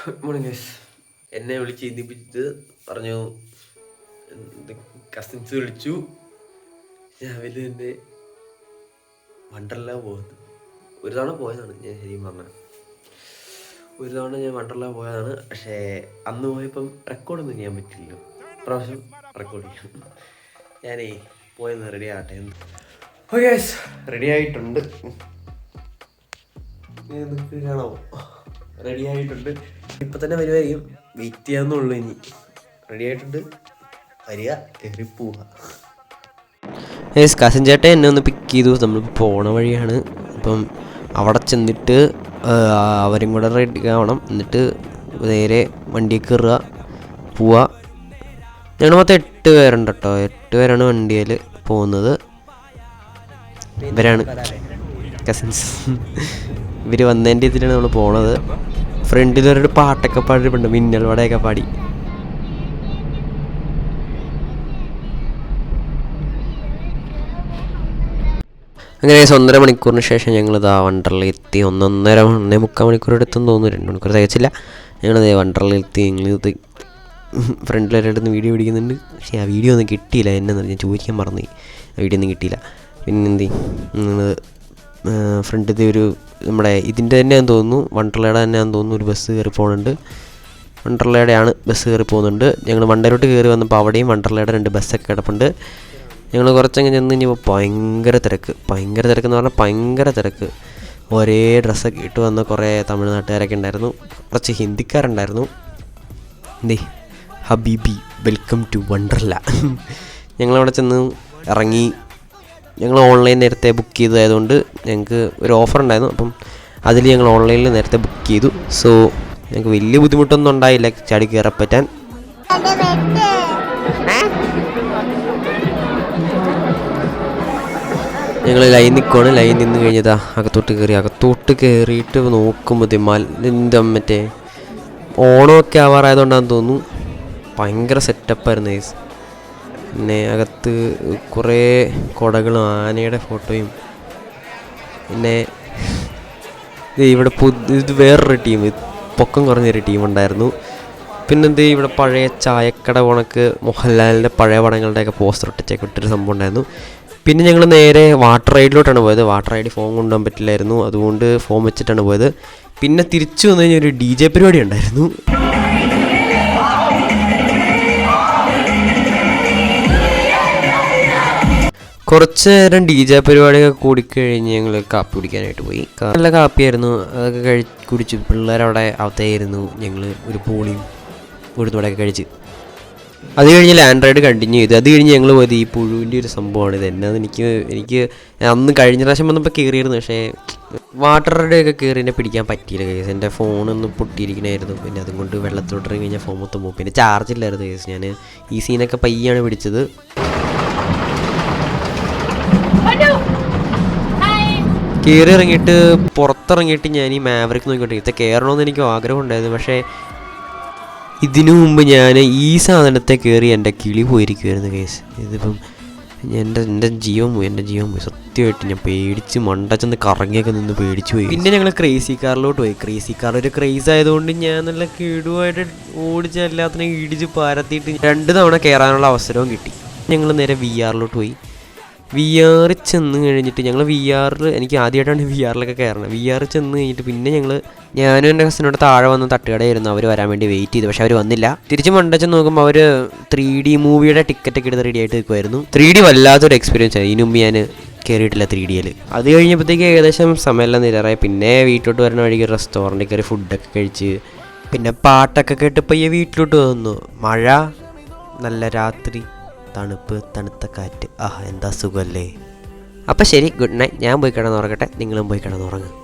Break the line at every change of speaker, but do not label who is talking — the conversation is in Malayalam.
Good morning guys. എന്നെ വിളിച്ച് ചിന്തിപ്പിച്ചിട്ട് പറഞ്ഞു, കസിൻസ് വിളിച്ചു, രാവിലെ തന്നെ വണ്ടർല പോകുന്നു. ഒരു തവണ പോയതാണ് ഞാൻ, ശരിക്കും പറഞ്ഞാൽ ഒരു തവണ ഞാൻ വണ്ടർല പോയതാണ്. പക്ഷേ അന്ന് പോയപ്പം റെക്കോർഡൊന്നും ചെയ്യാൻ പറ്റില്ലല്ലോ. പ്രാവശ്യം റെക്കോർഡ് ചെയ്യാം. ഞാനേ പോയെന്ന് റെഡി ആകട്ടെ. ഓക്കെ ഗൈസ്, റെഡി ആയിട്ടുണ്ട്. കാണാമോ? റെഡി ആയിട്ടുണ്ട്. ഇപ്പം തന്നെ വരുമായിരിക്കും, വെയിറ്റ് ചെയ്യാന്നുള്ളൂ. ഇനി റെഡി ആയിട്ടുണ്ട്, വരിക, കയറി പോവുക.
കസിൻ ചേട്ടൻ എന്നെ ഒന്ന് പിക്ക് ചെയ്തു. നമ്മളിപ്പോൾ പോണ വഴിയാണ്. അപ്പം അവിടെ ചെന്നിട്ട് അവരും കൂടെ റെഡി ആവണം. എന്നിട്ട് നേരെ വണ്ടിയിൽ കയറുക, പോവുക. ഞങ്ങൾ മൊത്തം 8 പേരുണ്ട് കേട്ടോ. 8 പേരാണ് വണ്ടിയിൽ പോകുന്നത്. ഇവരാണ് കസിൻസ്. ഇവർ വന്നതിൻ്റെ ഇതിലാണ് നമ്മൾ പോണത്. ഫ്രണ്ടിലൊരു പാട്ടൊക്കെ പാടിയിട്ടുണ്ട്, മിന്നൽ വടയൊക്കെ പാടി. അങ്ങനെ 1.5 മണിക്കൂറിന് ശേഷം ഞങ്ങളിതാ വണ്ടർലയിൽ എത്തി. 1.5 മണിക്കൂർ എടുത്തെന്ന് തോന്നുന്നു. 2 മണിക്കൂർ തികച്ചില്ല. ഞങ്ങളിത് വണ്ടർലയിൽ എത്തി. ഞങ്ങളിത് ഫ്രണ്ടിലൊരിടത്ത് വീഡിയോ പിടിക്കുന്നുണ്ട്. പക്ഷേ ആ വീഡിയോ ഒന്നും കിട്ടിയില്ല. എന്നെ ഞാൻ ചോദിക്കാൻ മറന്നു, ആ വീഡിയോ ഒന്നും കിട്ടിയില്ല. പിന്നെ നിങ്ങൾ ഫ്രണ്ടിലത്തെ ഒരു നമ്മുടെ ഇതിൻ്റെ തന്നെയാണെന്ന് തോന്നുന്നു, വണ്ടർലയുടെ തന്നെയാണെന്ന് തോന്നുന്നു, ഒരു ബസ് കയറി പോകുന്നുണ്ട്. വണ്ടർലയുടെയാണ് ബസ് കയറി പോകുന്നുണ്ട്. ഞങ്ങൾ വണ്ടലോട്ട് കയറി വന്നപ്പോൾ അവിടെയും വണ്ടർലയുടെ 2 ബസ്സൊക്കെ കിടപ്പുണ്ട്. ഞങ്ങൾ കുറച്ചങ്ങ് ചെന്ന് കഴിഞ്ഞപ്പോൾ ഭയങ്കര തിരക്കെന്ന് പറഞ്ഞാൽ ഭയങ്കര തിരക്ക്. ഒരേ ഡ്രസ്സൊക്കെ ഇട്ട് വന്ന കുറേ തമിഴ്നാട്ടുകാരൊക്കെ ഉണ്ടായിരുന്നു, കുറച്ച് ഹിന്ദിക്കാരുണ്ടായിരുന്നു. ഹബീബി വെൽക്കം ടു വണ്ടർല. ഞങ്ങളവിടെ ചെന്ന് ഇറങ്ങി. ഞങ്ങൾ ഓൺലൈൻ നേരത്തെ ബുക്ക് ചെയ്തതായതുകൊണ്ട് ഞങ്ങൾക്ക് ഒരു ഓഫർ ഉണ്ടായിരുന്നു. അപ്പം അതിൽ ഞങ്ങൾ ഓൺലൈനിൽ നേരത്തെ ബുക്ക് ചെയ്തു. സോ ഞങ്ങൾക്ക് വലിയ ബുദ്ധിമുട്ടൊന്നും ഉണ്ടായില്ല ചാടി കയറാൻ പറ്റാൻ. ഞങ്ങൾ ലൈൻ നിൽക്കുവാണ്. ലൈൻ നിന്ന് കഴിഞ്ഞതാ അകത്തോട്ട് കയറിയിട്ട് നോക്കുമ്പോൾ മറ്റേ ഓണമൊക്കെ ആവാറായതുകൊണ്ടാണെന്ന് തോന്നുന്നു, ഭയങ്കര സെറ്റപ്പായിരുന്നു ഗൈസ്. പിന്നെ അകത്ത് കുറേ കുടകളും ആനയുടെ ഫോട്ടോയും. പിന്നെ ഇവിടെ ഇത് വേറൊരു ടീം, പൊക്കം കുറഞ്ഞൊരു ടീമുണ്ടായിരുന്നു. പിന്നെ ഇവിടെ പഴയ ചായക്കട കണക്ക് മോഹൻലാലിൻ്റെ പഴയ പടങ്ങളുടെയൊക്കെ പോസ്റ്റർ ഒട്ടിച്ചൊക്കെ ഇട്ടൊരു സംഭവം ഉണ്ടായിരുന്നു. പിന്നെ ഞങ്ങൾ നേരെ വാട്ടർ റൈഡിലോട്ടാണ് പോയത്. വാട്ടർ റൈഡിൽ ഫോം കൊണ്ടുപോകാൻ പറ്റില്ലായിരുന്നു, അതുകൊണ്ട് ഫോം വെച്ചിട്ടാണ് പോയത്. പിന്നെ തിരിച്ചു വന്നു കഴിഞ്ഞാൽ ഒരു DJ പരിപാടി ഉണ്ടായിരുന്നു. കുറച്ച് നേരം DJ പരിപാടിയൊക്കെ കൂടിക്കഴിഞ്ഞ് ഞങ്ങൾ കാപ്പി കുടിക്കാനായിട്ട് പോയി. നല്ല കാപ്പിയായിരുന്നു, അതൊക്കെ കുടിച്ചു. പിള്ളേരവിടെ അകത്തായിരുന്നു. ഞങ്ങൾ ഒരു പൂളിയും ഉഴുന്നോടെയൊക്കെ കഴിച്ച് അത് കഴിഞ്ഞ് ലാൻഡ് റൈഡ് കണ്ടിന്യൂ ചെയ്തു. അത് കഴിഞ്ഞ് ഞങ്ങൾ പോയത് ഈ പുഴുവിൻ്റെ ഒരു സംഭവമാണ്. ഇത് എന്നാന്ന് എനിക്ക് അന്ന് കഴിഞ്ഞ പ്രാവശ്യം വന്നപ്പോൾ കയറിയിരുന്നു. പക്ഷേ വാട്ടർ റൈഡൊക്കെ കയറി എന്നെ പിടിക്കാൻ പറ്റിയില്ല കേസ്. എൻ്റെ ഫോണൊന്ന് പൊട്ടിയിരിക്കണമായിരുന്നു. പിന്നെ അതുകൊണ്ട് വെള്ളത്തിലോട്ട് ഇറങ്ങി കഴിഞ്ഞാൽ ഫോൺ മൊത്തം പോകും. പിന്നെ ചാർജ് ഇല്ലായിരുന്നു കേസ്. ഞാൻ ഈ സീനൊക്കെ പയ്യാണ് പിടിച്ചത്. കയറി ഇറങ്ങിയിട്ട് പുറത്തിറങ്ങിയിട്ട് ഞാൻ ഈ മാവറിക്ക് നോക്കിയിട്ട് ഇത് കയറണമെന്ന് എനിക്ക് ആഗ്രഹം ഉണ്ടായിരുന്നു. പക്ഷേ ഇതിനു മുമ്പ് ഞാൻ ഈ സാധനത്തെ കയറി എൻ്റെ കിളി പോയിരിക്കുമായിരുന്നു കേസ്. ഇതിപ്പം എൻ്റെ ജീവൻ പോയി സത്യമായിട്ട്. ഞാൻ പേടിച്ച് മണ്ടച്ചെന്ന് കറങ്ങിയൊക്കെ നിന്ന് പേടിച്ചു പോയി. പിന്നെ ഞങ്ങൾ ക്രേസി കാറിലോട്ട് പോയി. ക്രേസി കാർ ഒരു ക്രേസ് ആയതുകൊണ്ട് ഞാൻ നല്ല കിടുവായിട്ട് ഓടിച്ച് എല്ലാത്തിനും ഇടിച്ച് പാരത്തിയിട്ട് 2 തവണ കയറാനുള്ള അവസരവും കിട്ടി. ഞങ്ങൾ നേരെ VR പോയി. VR ചെന്ന് കഴിഞ്ഞിട്ട് ഞങ്ങൾ എനിക്ക് ആദ്യമായിട്ടാണ് VR കയറണം. VR ചെന്ന് കഴിഞ്ഞിട്ട് പിന്നെ ഞാനും എൻ്റെ കസിനോട് താഴെ വന്ന് തട്ടുകടയായിരുന്നു. അവർ വരാൻ വേണ്ടി വെയിറ്റ് ചെയ്തു. പക്ഷെ അവർ വന്നില്ല. തിരിച്ച് മണ്ടച്ച് നോക്കുമ്പോൾ അവർ 3D മൂവിയുടെ ടിക്കറ്റൊക്കെ എടുത്ത് റെഡി ആയിട്ട് നിൽക്കുമായിരുന്നു. 3D വല്ലാത്തൊരു എക്സ്പീരിയൻസ് ആയി. ഇതിനു മുമ്പ് ഞാൻ കയറിയിട്ടില്ല 3Dയിൽ. അത് കഴിഞ്ഞപ്പോഴത്തേക്ക് ഏകദേശം സമയമെല്ലാം നിരാറായി. പിന്നെ വീട്ടിലോട്ട് വരുന്ന വഴിക്ക് റെസ്റ്റോറൻറ്റിൽ കയറി ഫുഡൊക്കെ കഴിച്ച് പിന്നെ പാട്ടൊക്കെ കേട്ട് പയ്യെ വീട്ടിലോട്ട് വന്നു. മഴ, നല്ല രാത്രി, തണുപ്പ്, തണുത്ത കാറ്റ്, എന്താ സുഖമല്ലേ. അപ്പം ശരി, ഗുഡ് നൈറ്റ്. ഞാൻ പോയി കിടന്നുറങ്ങട്ടെ, നിങ്ങളും പോയി കിടന്നുറങ്ങുക.